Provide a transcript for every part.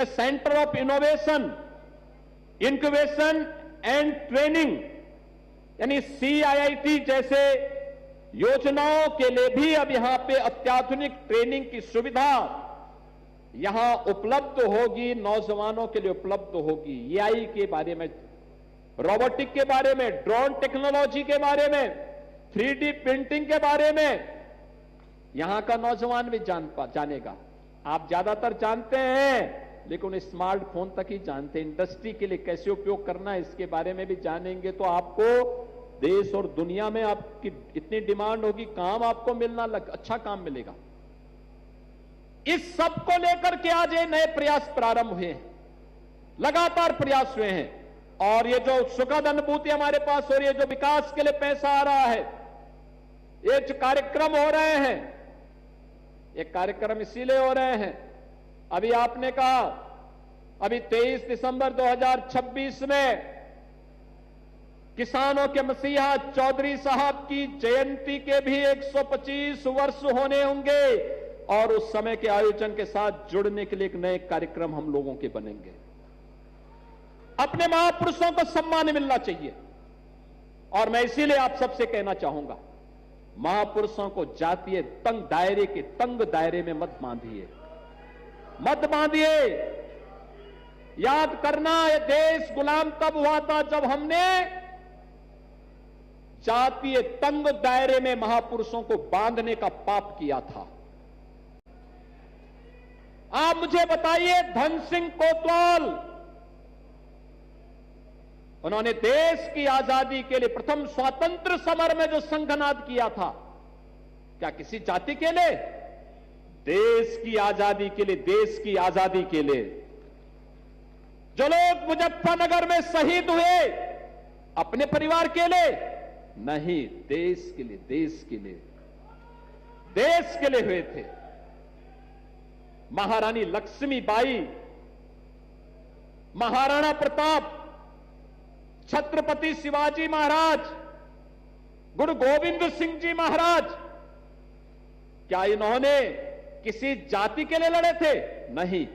Centre of innovation, incubation and training यानी CIIT जैसे योजनाओं के लिए भी अब यहां पे अत्याधुनिक ट्रेनिंग की सुविधा यहां उपलब्ध होगी, नौजवानों के लिए उपलब्ध होगी। AI के बारे में, रोबोटिक के बारे में, ड्रोन टेक्नोलॉजी के बारे में, 3D प्रिंटिंग के बारे में यहां का नौजवान भी जानेगा। आप ज्यादातर जानते हैं लेकिन स्मार्टफोन तक ही जानते हैं। इंडस्ट्री के लिए कैसे उपयोग करना है इसके बारे में भी जानेंगे तो आपको देश और दुनिया में आपकी इतनी डिमांड होगी, काम आपको मिलना अच्छा काम मिलेगा। इस सब को लेकर के आज ये नए प्रयास प्रारंभ हुए हैं, लगातार प्रयास हुए हैं। और ये जो सुखद अनुभूति हमारे पास हो रही है, जो विकास के लिए पैसा आ रहा है, ये जो कार्यक्रम हो रहे हैं, ये कार्यक्रम इसीलिए हो रहे हैं। अभी आपने कहा अभी 23 दिसंबर 2026 में किसानों के मसीहा चौधरी साहब की जयंती के भी 125 वर्ष होने होंगे और उस समय के आयोजन के साथ जुड़ने के लिए एक नए कार्यक्रम हम लोगों के बनेंगे। अपने महापुरुषों को सम्मान मिलना चाहिए और मैं इसीलिए आप सबसे कहना चाहूंगा, महापुरुषों को जातीय तंग दायरे में मत बांधिए। याद करना, ये देश गुलाम तब हुआ था जब हमने जातीय तंग दायरे में महापुरुषों को बांधने का पाप किया था। आप मुझे बताइए, धन सिंह कोतवाल, उन्होंने देश की आजादी के लिए प्रथम स्वातंत्र समर में जो संघनाद किया था, क्या किसी जाति के लिए? देश की आजादी के लिए, देश की आजादी के लिए। जो लोग मुजफ्फरनगर में शहीद हुए, अपने परिवार के लिए नहीं, देश के लिए, देश के लिए, देश के लिए हुए थे। महारानी लक्ष्मीबाई, महाराणा प्रताप, छत्रपति शिवाजी महाराज, गुरु गोविंद सिंह जी महाराज, क्या इन्होंने किसी जाति के लिए लड़े थे? नहीं,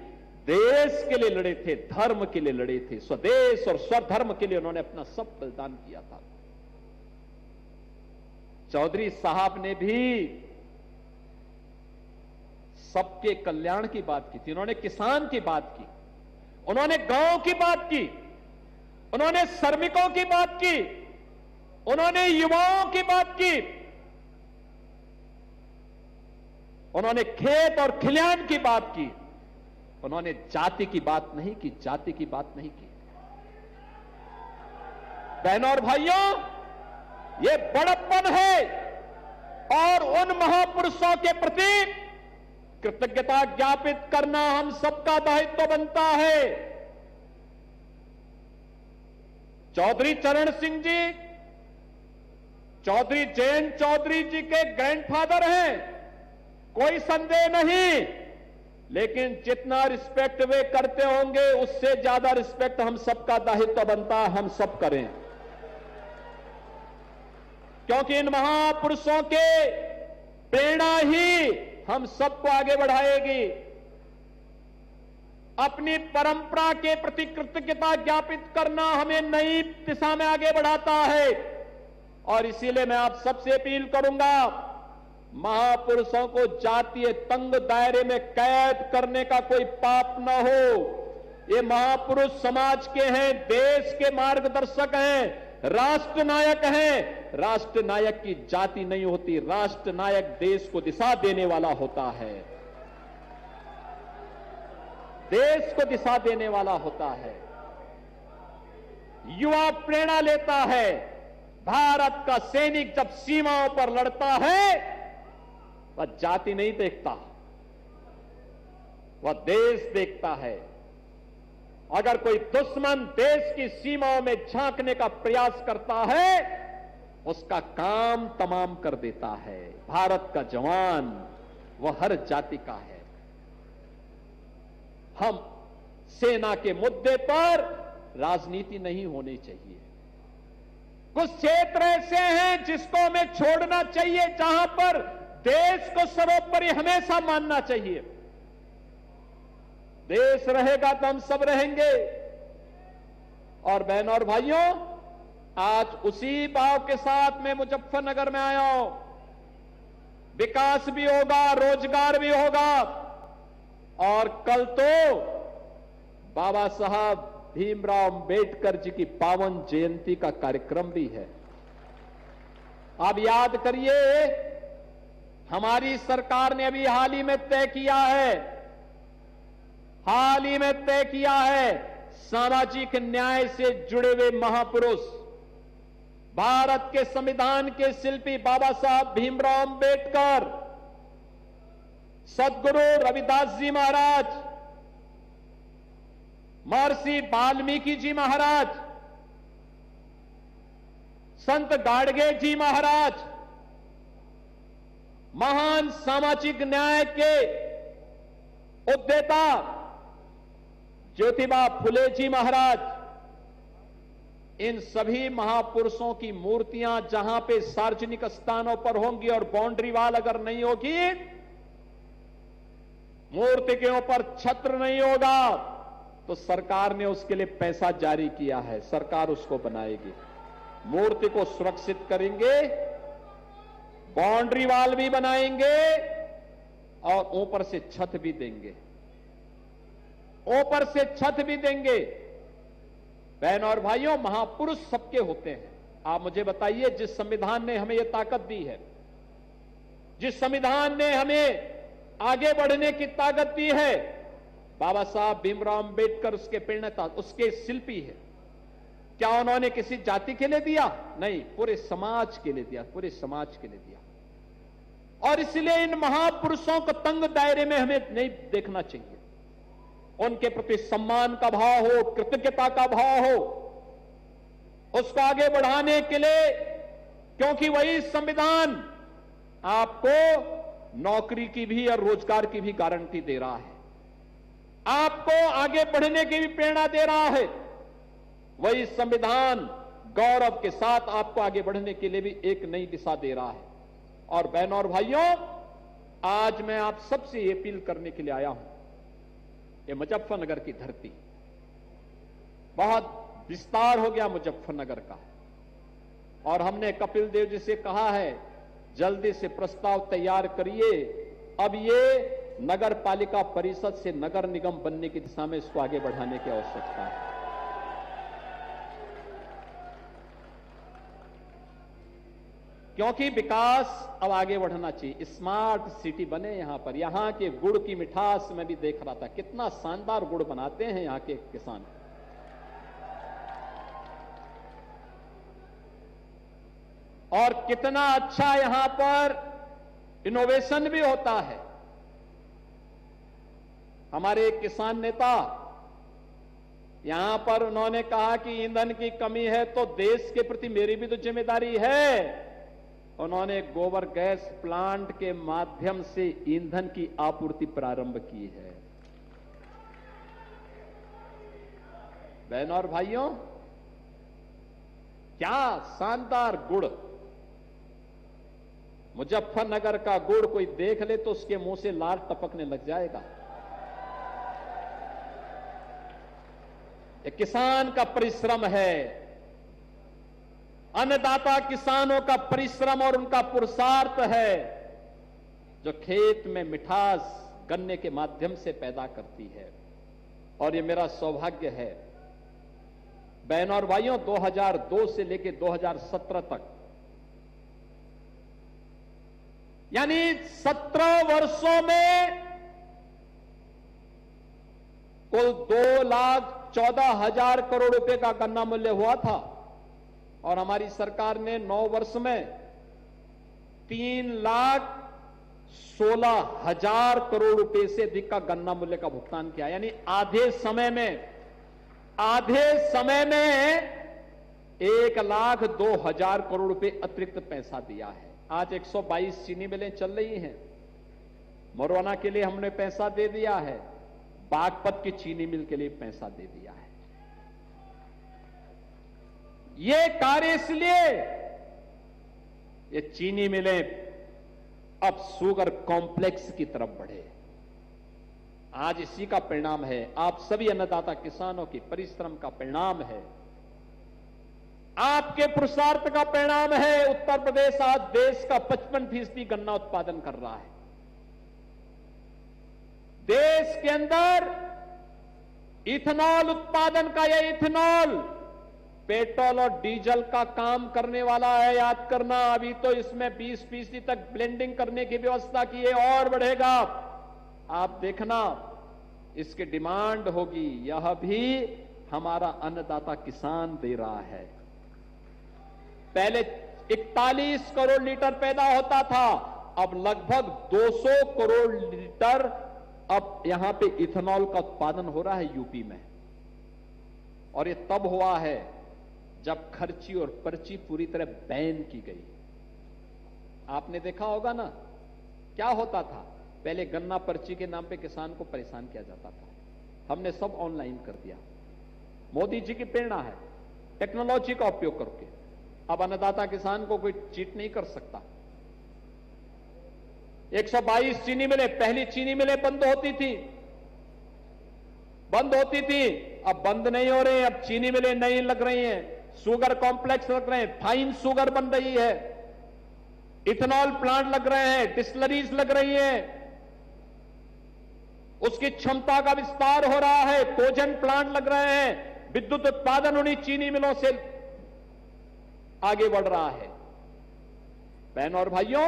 देश के लिए लड़े थे, धर्म के लिए लड़े थे। स्वदेश और स्वधर्म के लिए उन्होंने अपना सब बलिदान किया था। चौधरी साहब ने भी सबके कल्याण की बात की थी। उन्होंने किसान की बात की, उन्होंने गांव की बात की, उन्होंने श्रमिकों की बात की, उन्होंने युवाओं की बात की, उन्होंने खेत और खलिहान की बात की। उन्होंने जाति की बात नहीं की, जाति की बात नहीं की। बहनों और भाइयों, ये बड़प्पन है और उन महापुरुषों के प्रति कृतज्ञता ज्ञापित करना हम सबका दायित्व बनता है। चौधरी चरण सिंह जी, चौधरी जयंत चौधरी जी के ग्रैंडफादर हैं, कोई संदेह नहीं, लेकिन जितना रिस्पेक्ट वे करते होंगे उससे ज्यादा रिस्पेक्ट हम सबका दायित्व बनता है, हम सब करें। क्योंकि इन महापुरुषों के प्रेरणा ही हम सबको आगे बढ़ाएगी। अपनी परंपरा के प्रति कृतज्ञता ज्ञापित करना हमें नई दिशा में आगे बढ़ाता है। और इसीलिए मैं आप सबसे अपील करूंगा, महापुरुषों को जातीय तंग दायरे में कैद करने का कोई पाप न हो। ये महापुरुष समाज के हैं, देश के मार्गदर्शक हैं, राष्ट्र नायक हैं। राष्ट्र नायक की जाति नहीं होती, राष्ट्र नायक देश को दिशा देने वाला होता है, देश को दिशा देने वाला होता है। युवा प्रेरणा लेता है। भारत का सैनिक जब सीमाओं पर लड़ता है वह जाति नहीं देखता, वह देश देखता है। अगर कोई दुश्मन देश की सीमाओं में झांकने का प्रयास करता है, उसका काम तमाम कर देता है। भारत का जवान वह हर जाति का है। हम सेना के मुद्दे पर राजनीति नहीं होनी चाहिए। कुछ क्षेत्र ऐसे हैं जिसको हमें छोड़ना चाहिए, जहां पर देश को सर्वोपरि हमेशा मानना चाहिए। देश रहेगा तो हम सब रहेंगे। और बहनों और भाइयों, आज उसी भाव के साथ मैं मुजफ्फरनगर में आया हूं। विकास भी होगा, रोजगार भी होगा, और कल तो बाबा साहब भीमराव अंबेडकर जी की पावन जयंती का कार्यक्रम भी है। आप याद करिए, हमारी सरकार ने अभी हाल ही में तय किया है, सामाजिक न्याय से जुड़े हुए महापुरुष, भारत के संविधान के शिल्पी बाबा साहब भीमराव अंबेडकर, सद्गुरु रविदास जी महाराज, महर्षि वाल्मीकि जी महाराज, संत गाडगे जी महाराज, महान सामाजिक न्याय के उद्देता ज्योतिबा फुले जी महाराज, इन सभी महापुरुषों की मूर्तियां जहां पे सार्वजनिक स्थानों पर होंगी और बाउंड्री वाल अगर नहीं होगी, मूर्ति के ऊपर छत्र नहीं होगा, तो सरकार ने उसके लिए पैसा जारी किया है, सरकार उसको बनाएगी। मूर्ति को सुरक्षित करेंगे, बाउंड्री वाल भी बनाएंगे और ऊपर से छत भी देंगे, बहनों और भाइयों, महापुरुष सबके होते हैं। आप मुझे बताइए, जिस संविधान ने हमें यह ताकत दी है, जिस संविधान ने हमें आगे बढ़ने की ताकत दी है, बाबा साहब भीमराव अंबेडकर उसके प्रणेता, उसके शिल्पी है। क्या उन्होंने किसी जाति के लिए दिया? नहीं, पूरे समाज के लिए दिया, पूरे समाज के लिए दिया। और इसलिए इन महापुरुषों को तंग दायरे में हमें नहीं देखना चाहिए। उनके प्रति सम्मान का भाव हो, कृतज्ञता का भाव हो, उसको आगे बढ़ाने के लिए, क्योंकि वही संविधान आपको नौकरी की भी और रोजगार की भी गारंटी दे रहा है, आपको आगे बढ़ने की भी प्रेरणा दे रहा है। वही संविधान गौरव के साथ आपको आगे बढ़ने के लिए भी एक नई दिशा दे रहा है। और बहनों और भाइयों, आज मैं आप सबसे ये अपील करने के लिए आया हूं, ये मुजफ्फरनगर की धरती, बहुत विस्तार हो गया मुजफ्फरनगर का, और हमने कपिल देव जी से कहा है, जल्दी से प्रस्ताव तैयार करिए। अब ये नगर पालिका परिषद से नगर निगम बनने की दिशा में इसको आगे बढ़ाने की आवश्यकता है। क्योंकि विकास अब आगे बढ़ना चाहिए, स्मार्ट सिटी बने यहां पर। यहां के गुड़ की मिठास में भी देख रहा था, कितना शानदार गुड़ बनाते हैं यहां के किसान, और कितना अच्छा यहां पर इनोवेशन भी होता है। हमारे एक किसान नेता यहां पर उन्होंने कहा कि ईंधन की कमी है तो देश के प्रति मेरी भी तो जिम्मेदारी है। उन्होंने गोबर गैस प्लांट के माध्यम से ईंधन की आपूर्ति प्रारंभ की है। बहनों और भाइयों, क्या शानदार गुड़! मुजफ्फरनगर का गुड़ कोई देख ले तो उसके मुंह से लार टपकने लग जाएगा। ये किसान का परिश्रम है, अन्नदाता किसानों का परिश्रम और उनका पुरुषार्थ है, जो खेत में मिठास गन्ने के माध्यम से पैदा करती है। और ये मेरा सौभाग्य है, बहनों और भाइयों, 2002 से लेकर 2017 तक, यानी 17 वर्षों में कुल 2,14,000 करोड़ रुपए का गन्ना मूल्य हुआ था, और हमारी सरकार ने 9 वर्ष में 3,16,000 करोड़ रुपए से अधिक का गन्ना मूल्य का भुगतान किया। यानी आधे समय में 1,02,000 करोड़ रुपए अतिरिक्त पैसा दिया है। आज 122 चीनी मिलें चल रही हैं, मुरैना के लिए हमने पैसा दे दिया है, बागपत की चीनी मिल के लिए पैसा दे दिया है। ये कार्य इसलिए, ये चीनी मिलें अब शुगर कॉम्प्लेक्स की तरफ बढ़े। आज इसी का परिणाम है, आप सभी अन्नदाता किसानों की परिश्रम का परिणाम है, आपके पुरुषार्थ का परिणाम है। उत्तर प्रदेश आज देश का 55% गन्ना उत्पादन कर रहा है। देश के अंदर इथेनॉल उत्पादन का, यह इथेनॉल पेट्रोल और डीजल का काम करने वाला है। याद करना, अभी तो इसमें 20% तक ब्लेंडिंग करने की व्यवस्था की है, और बढ़ेगा। आप देखना, इसकी डिमांड होगी। यह भी हमारा अन्नदाता किसान दे रहा है। पहले 41 करोड़ लीटर पैदा होता था, अब लगभग 200 करोड़ लीटर अब यहां पे इथेनॉल का उत्पादन हो रहा है यूपी में। और ये तब हुआ है जब खर्ची और पर्ची पूरी तरह बैन की गई। आपने देखा होगा ना, क्या होता था पहले, गन्ना पर्ची के नाम पे किसान को परेशान किया जाता था। हमने सब ऑनलाइन कर दिया। मोदी जी की प्रेरणा है, टेक्नोलॉजी का उपयोग करके अब अन्नदाता किसान को कोई चीट नहीं कर सकता। 122 चीनी मिलें, पहली चीनी मिलें बंद होती थी, अब बंद नहीं हो रहे हैं। अब चीनी मिलें नई लग रही हैं, शुगर कॉम्प्लेक्स लग रहे हैं, फाइन शुगर बन रही है, इथेनॉल प्लांट लग रहे हैं, डिस्टिलरीज लग रही हैं, उसकी क्षमता का विस्तार हो रहा है, कोजन प्लांट लग रहे हैं, विद्युत उत्पादन उन्हीं चीनी मिलों से आगे बढ़ रहा है। बहनों और भाइयों,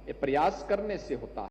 ये प्रयास करने से होता है।